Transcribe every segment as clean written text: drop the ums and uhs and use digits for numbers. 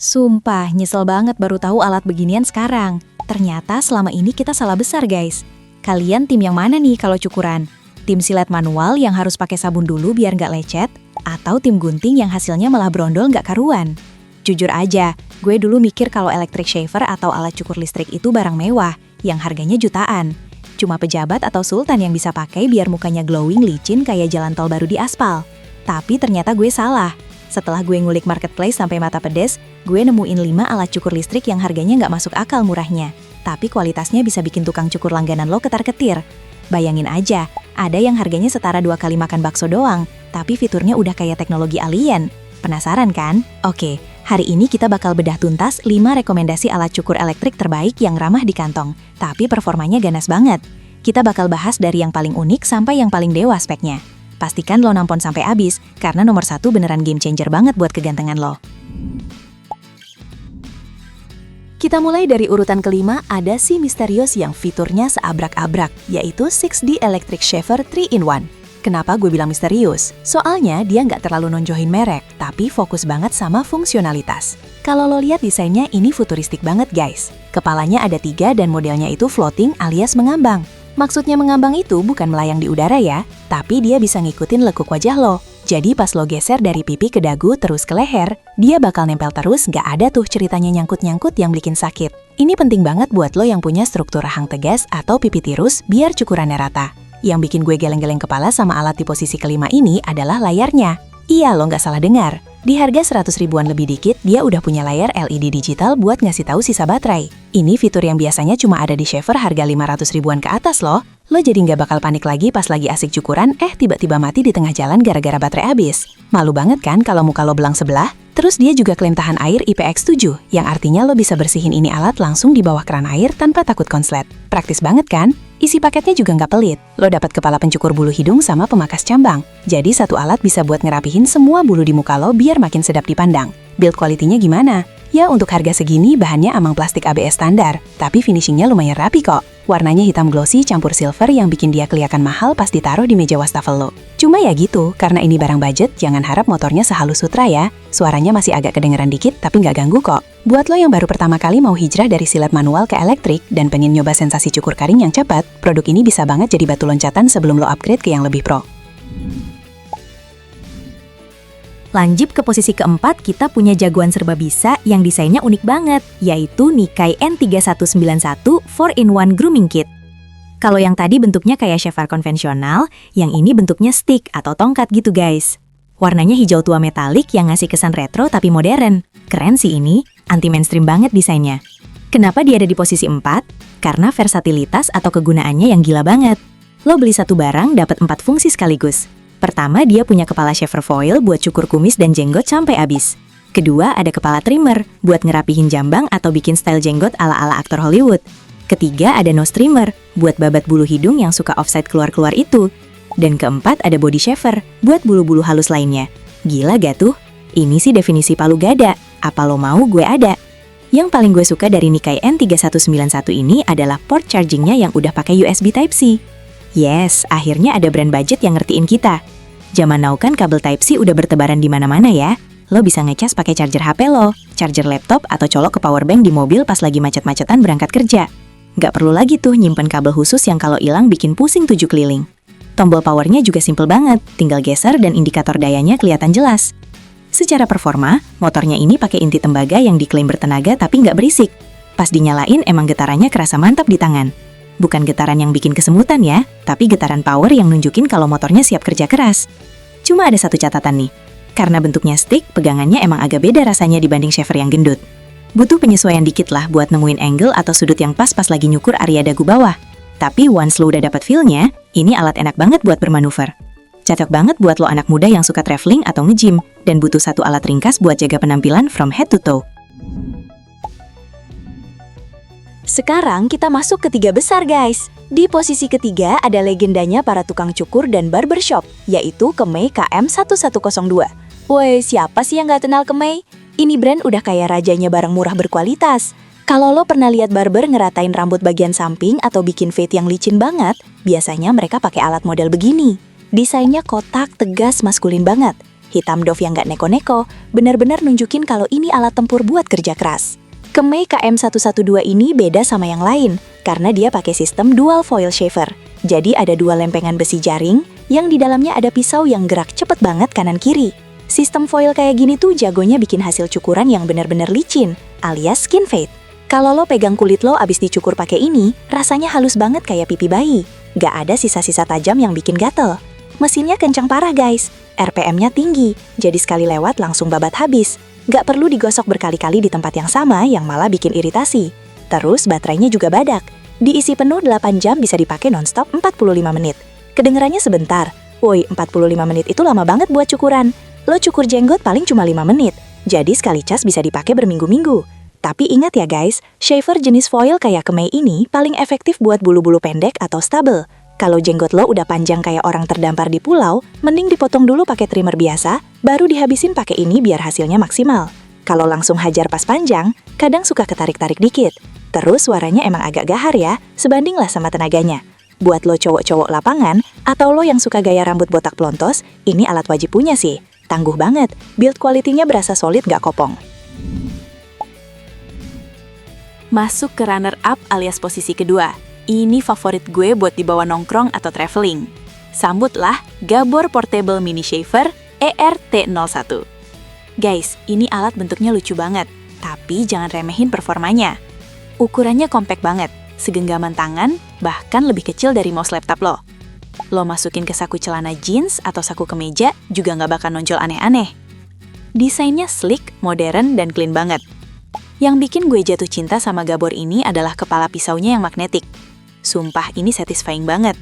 Sumpah, nyesel banget baru tahu alat beginian sekarang. Ternyata selama ini kita salah besar, guys. Kalian tim yang mana nih kalau cukuran? Tim silet manual yang harus pakai sabun dulu biar nggak lecet? Atau tim gunting yang hasilnya malah brondol nggak karuan? Jujur aja, gue dulu mikir kalau electric shaver atau alat cukur listrik itu barang mewah, yang harganya jutaan. Cuma pejabat atau sultan yang bisa pakai biar mukanya glowing licin kayak jalan tol baru di aspal. Tapi ternyata gue salah. Setelah gue ngulik marketplace sampai mata pedes, gue nemuin 5 alat cukur listrik yang harganya nggak masuk akal murahnya. Tapi kualitasnya bisa bikin tukang cukur langganan lo ketar-ketir. Bayangin aja, ada yang harganya setara 2 kali makan bakso doang, tapi fiturnya udah kayak teknologi alien. Penasaran kan? Oke, hari ini kita bakal bedah tuntas 5 rekomendasi alat cukur elektrik terbaik yang ramah di kantong, tapi performanya ganas banget. Kita bakal bahas dari yang paling unik sampai yang paling dewa speknya. Pastikan lo nonton sampai habis, karena nomor 1 beneran game changer banget buat kegantengan lo. Kita mulai dari urutan kelima, ada si misterius yang fiturnya seabrak-abrak, yaitu 6D Electric Shaver 3-in-1. Kenapa gue bilang misterius? Soalnya dia nggak terlalu nonjohin merek, tapi fokus banget sama fungsionalitas. Kalau lo lihat desainnya ini futuristik banget guys. Kepalanya ada 3 dan modelnya itu floating alias mengambang. Maksudnya mengambang itu bukan melayang di udara ya, tapi dia bisa ngikutin lekuk wajah lo. Jadi pas lo geser dari pipi ke dagu terus ke leher, dia bakal nempel terus, nggak ada tuh ceritanya nyangkut-nyangkut yang bikin sakit. Ini penting banget buat lo yang punya struktur rahang tegas atau pipi tirus biar cukurannya rata. Yang bikin gue geleng-geleng kepala sama alat di posisi kelima ini adalah layarnya. Iya, lo nggak salah dengar. Di harga 100 ribuan lebih dikit, dia udah punya layar LED digital buat ngasih tahu sisa baterai. Ini fitur yang biasanya cuma ada di shaver harga 500 ribuan ke atas loh. Lo jadi nggak bakal panik lagi pas lagi asik cukuran, tiba-tiba mati di tengah jalan gara-gara baterai habis. Malu banget kan kalau muka lo belang sebelah? Terus dia juga klaim tahan air IPX7, yang artinya lo bisa bersihin ini alat langsung di bawah keran air tanpa takut konslet. Praktis banget kan? Isi paketnya juga nggak pelit. Lo dapat kepala pencukur bulu hidung sama pemakas cambang. Jadi satu alat bisa buat ngerapihin semua bulu di muka lo biar makin sedap dipandang. Build quality-nya gimana? Ya untuk harga segini bahannya amang plastik ABS standar, tapi finishingnya lumayan rapi kok. Warnanya hitam glossy campur silver yang bikin dia kelihatan mahal pas ditaruh di meja wastafel lo. Cuma ya gitu, karena ini barang budget, jangan harap motornya sehalus Sutra ya. Suaranya masih agak kedengeran dikit tapi nggak ganggu kok. Buat lo yang baru pertama kali mau hijrah dari silet manual ke elektrik dan pengen nyoba sensasi cukur karing yang cepat, produk ini bisa banget jadi batu loncatan sebelum lo upgrade ke yang lebih pro. Lanjut ke posisi keempat, kita punya jagoan serba bisa yang desainnya unik banget, yaitu Nikkei N3191 4-in-1 Grooming Kit. Kalau yang tadi bentuknya kayak shaver konvensional, yang ini bentuknya stick atau tongkat gitu guys. Warnanya hijau tua metalik yang ngasih kesan retro tapi modern. Keren sih ini, anti-mainstream banget desainnya. Kenapa dia ada di posisi 4? Karena versatilitas atau kegunaannya yang gila banget. Lo beli satu barang dapat 4 fungsi sekaligus. Pertama, dia punya kepala shaver foil buat cukur kumis dan jenggot sampai habis. Kedua, ada kepala trimmer buat ngerapihin jambang atau bikin style jenggot ala-ala aktor Hollywood. Ketiga, ada nose trimmer buat babat bulu hidung yang suka offside keluar-keluar itu. Dan keempat, ada body shaver buat bulu-bulu halus lainnya. Gila gak tuh? Ini sih definisi palu gada. Apa lo mau, gue ada. Yang paling gue suka dari Nikkei N3191 ini adalah port chargingnya yang udah pakai USB Type-C. Yes, akhirnya ada brand budget yang ngertiin kita. Zaman now kan kabel Type-C udah bertebaran di mana-mana ya. Lo bisa ngecas pakai charger HP lo, charger laptop, atau colok ke powerbank di mobil pas lagi macet-macetan berangkat kerja. Nggak perlu lagi tuh nyimpen kabel khusus yang kalau hilang bikin pusing 7 keliling. Tombol powernya juga simple banget, tinggal geser dan indikator dayanya kelihatan jelas. Secara performa, motornya ini pakai inti tembaga yang diklaim bertenaga tapi nggak berisik. Pas dinyalain emang getarannya kerasa mantap di tangan. Bukan getaran yang bikin kesemutan ya, tapi getaran power yang nunjukin kalau motornya siap kerja keras. Cuma ada satu catatan nih, karena bentuknya stick, pegangannya emang agak beda rasanya dibanding shaver yang gendut. Butuh penyesuaian dikit lah buat nemuin angle atau sudut yang pas lagi nyukur area dagu bawah. Tapi once lo udah dapet feel-nya, ini alat enak banget buat bermanuver. Cocok banget buat lo anak muda yang suka traveling atau nge-gym, dan butuh satu alat ringkas buat jaga penampilan from head to toe. Sekarang kita masuk ke 3 besar guys. Di posisi ketiga ada legendanya para tukang cukur dan barbershop, yaitu Kemei KM1102. Woi, siapa sih yang gak kenal Kemei? Ini brand udah kayak rajanya barang murah berkualitas. Kalau lo pernah lihat barber ngeratain rambut bagian samping atau bikin fade yang licin banget, biasanya mereka pakai alat model begini. Desainnya kotak, tegas, maskulin banget. Hitam doff yang nggak neko-neko, benar-benar nunjukin kalau ini alat tempur buat kerja keras. Kemei KM112 ini beda sama yang lain, karena dia pakai sistem dual foil shaver. Jadi ada dua lempengan besi jaring, yang di dalamnya ada pisau yang gerak cepet banget kanan-kiri. Sistem foil kayak gini tuh jagonya bikin hasil cukuran yang benar-benar licin, alias skin fade. Kalau lo pegang kulit lo abis dicukur pakai ini, rasanya halus banget kayak pipi bayi. Gak ada sisa-sisa tajam yang bikin gatel. Mesinnya kencang parah guys, RPM-nya tinggi, jadi sekali lewat langsung babat habis. Gak perlu digosok berkali-kali di tempat yang sama yang malah bikin iritasi. Terus baterainya juga badak. Diisi penuh 8 jam bisa dipakai nonstop 45 menit. Kedengerannya sebentar. Woi, 45 menit itu lama banget buat cukuran. Lo cukur jenggot paling cuma 5 menit. Jadi sekali cas bisa dipakai berminggu-minggu. Tapi ingat ya guys, shaver jenis foil kayak Kemei ini paling efektif buat bulu-bulu pendek atau stubble. Kalau jenggot lo udah panjang kayak orang terdampar di pulau, mending dipotong dulu pakai trimmer biasa, baru dihabisin pakai ini biar hasilnya maksimal. Kalau langsung hajar pas panjang, kadang suka ketarik-tarik dikit. Terus suaranya emang agak gahar ya, sebandinglah sama tenaganya. Buat lo cowok-cowok lapangan, atau lo yang suka gaya rambut botak plontos, ini alat wajib punya sih. Tangguh banget, build quality-nya berasa solid gak kopong. Masuk ke runner-up alias posisi kedua. Ini favorit gue buat dibawa nongkrong atau traveling. Sambutlah Gabor Portable Mini Shaver ERT01. Guys, ini alat bentuknya lucu banget, tapi jangan remehin performanya. Ukurannya compact banget, segenggaman tangan, bahkan lebih kecil dari mouse laptop lo. Lo masukin ke saku celana jeans atau saku kemeja juga nggak bakal nonjol aneh-aneh. Desainnya slick, modern, dan clean banget. Yang bikin gue jatuh cinta sama Gabor ini adalah kepala pisaunya yang magnetik. Sumpah ini satisfying banget.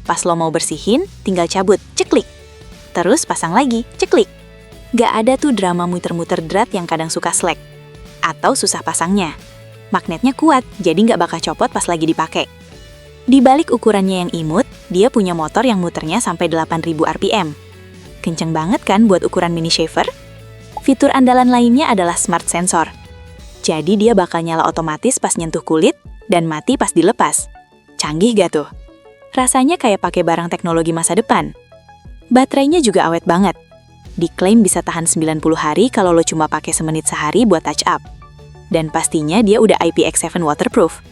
Pas lo mau bersihin, tinggal cabut, ceklik. Terus pasang lagi, ceklik. Gak ada tuh drama muter-muter drat yang kadang suka slack. Atau susah pasangnya. Magnetnya kuat, jadi nggak bakal copot pas lagi dipakai. Di balik ukurannya yang imut, dia punya motor yang muternya sampai 8000 RPM. Kenceng banget kan buat ukuran mini shaver? Fitur andalan lainnya adalah smart sensor. Jadi dia bakal nyala otomatis pas nyentuh kulit dan mati pas dilepas. Canggih gak tuh? Rasanya kayak pakai barang teknologi masa depan. Baterainya juga awet banget. Diklaim bisa tahan 90 hari kalau lo cuma pakai semenit sehari buat touch up. Dan pastinya dia udah IPX7 waterproof.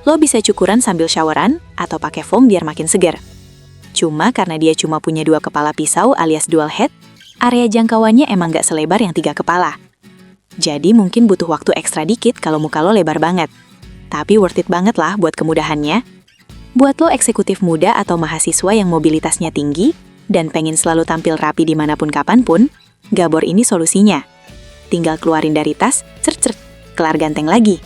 Lo bisa cukuran sambil showeran atau pakai foam biar makin segar. Cuma karena dia cuma punya 2 kepala pisau alias dual head, area jangkauannya emang gak selebar yang 3 kepala. Jadi mungkin butuh waktu ekstra dikit kalau muka lo lebar banget. Tapi worth it banget lah buat kemudahannya. Buat lo eksekutif muda atau mahasiswa yang mobilitasnya tinggi dan pengen selalu tampil rapi dimanapun kapanpun, Gabor ini solusinya. Tinggal keluarin dari tas, cert-cert, kelar ganteng lagi.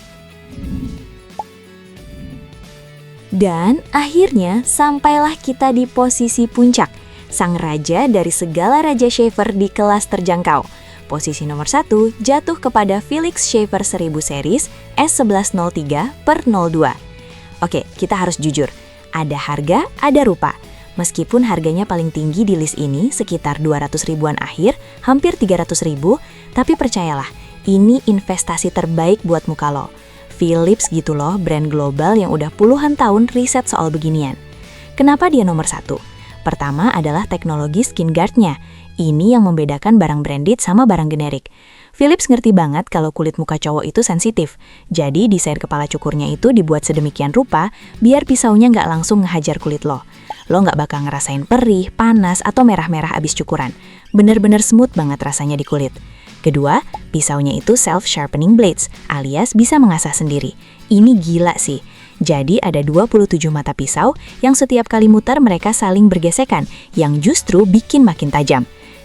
Dan akhirnya sampailah kita di posisi puncak, sang raja dari segala raja shaver di kelas terjangkau. Posisi nomor 1 jatuh kepada Philips Shaver 1000 series S1103/02. Oke, kita harus jujur, ada harga, ada rupa. Meskipun harganya paling tinggi di list ini sekitar 200 ribuan akhir, hampir 300 ribu, tapi percayalah, ini investasi terbaik buat muka lo. Philips gitu loh, brand global yang udah puluhan tahun riset soal beginian. Kenapa dia nomor 1? Pertama adalah teknologi skin guard-nya. Ini yang membedakan barang branded sama barang generik. Philips ngerti banget kalau kulit muka cowok itu sensitif. Jadi desain kepala cukurnya itu dibuat sedemikian rupa biar pisaunya nggak langsung ngehajar kulit lo. Lo nggak bakal ngerasain perih, panas, atau merah-merah abis cukuran. Bener-bener smooth banget rasanya di kulit. Kedua, pisaunya itu self-sharpening blades, alias bisa mengasah sendiri. Ini gila sih. Jadi ada 27 mata pisau yang setiap kali muter mereka saling bergesekan, yang justru bikin makin tajam.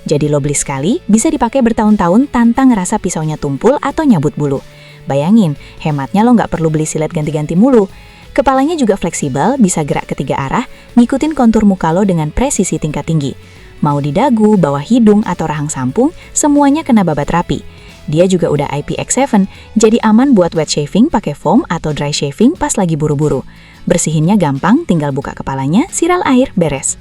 Jadi lo beli sekali, bisa dipakai bertahun-tahun tanpa ngerasa pisaunya tumpul atau nyabut bulu. Bayangin, hematnya lo nggak perlu beli silet ganti-ganti mulu. Kepalanya juga fleksibel, bisa gerak ke 3 arah, ngikutin kontur muka lo dengan presisi tingkat tinggi. Mau di dagu, bawah hidung, atau rahang sampung, semuanya kena babat rapi. Dia juga udah IPX7, jadi aman buat wet shaving pakai foam atau dry shaving pas lagi buru-buru. Bersihinnya gampang, tinggal buka kepalanya, siral air, beres.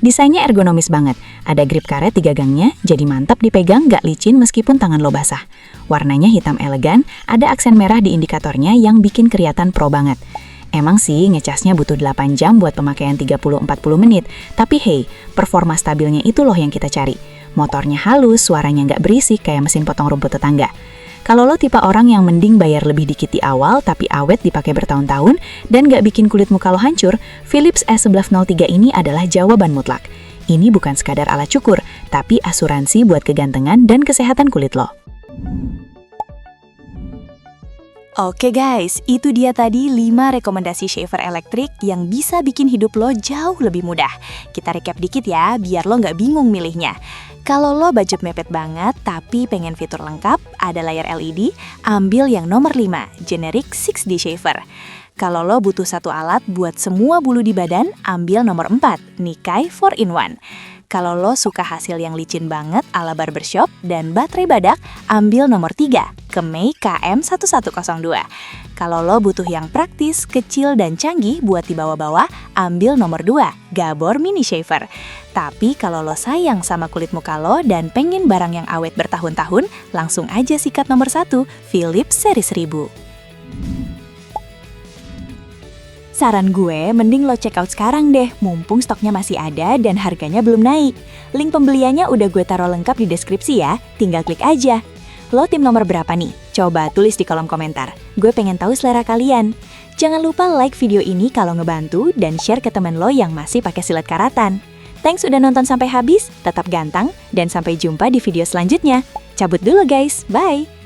Desainnya ergonomis banget, ada grip karet 3 gangnya, jadi mantap dipegang gak licin meskipun tangan lo basah. Warnanya hitam elegan, ada aksen merah di indikatornya yang bikin kelihatan pro banget. Emang sih ngecasnya butuh 8 jam buat pemakaian 30-40 menit, tapi hey, performa stabilnya itu loh yang kita cari. Motornya halus, suaranya nggak berisik kayak mesin potong rumput tetangga. Kalau lo tipe orang yang mending bayar lebih dikit di awal tapi awet dipakai bertahun-tahun dan nggak bikin kulit muka lo hancur, Philips S1103 ini adalah jawaban mutlak. Ini bukan sekadar alat cukur, tapi asuransi buat kegantengan dan kesehatan kulit lo. Oke guys, itu dia tadi 5 rekomendasi shaver elektrik yang bisa bikin hidup lo jauh lebih mudah. Kita recap dikit ya, biar lo nggak bingung milihnya. Kalau lo budget mepet banget tapi pengen fitur lengkap, ada layar LED, ambil yang nomor 5, generic 6D shaver. Kalau lo butuh satu alat buat semua bulu di badan, ambil nomor 4, Nikai 4-in-1. Kalau lo suka hasil yang licin banget ala barbershop dan baterai badak, ambil nomor 3, Kemei KM1102. Kalau lo butuh yang praktis, kecil, dan canggih buat dibawa-bawa, ambil nomor 2, Gabor Mini Shaver. Tapi kalau lo sayang sama kulit muka lo dan pengen barang yang awet bertahun-tahun, langsung aja sikat nomor 1, Philips seri 1000. Saran gue, mending lo check out sekarang deh, mumpung stoknya masih ada dan harganya belum naik. Link pembeliannya udah gue taruh lengkap di deskripsi ya, tinggal klik aja. Lo tim nomor berapa nih? Coba tulis di kolom komentar, gue pengen tahu selera kalian. Jangan lupa like video ini kalau ngebantu dan share ke temen lo yang masih pakai silet karatan. Thanks udah nonton sampai habis, tetap ganteng, dan sampai jumpa di video selanjutnya. Cabut dulu guys, bye!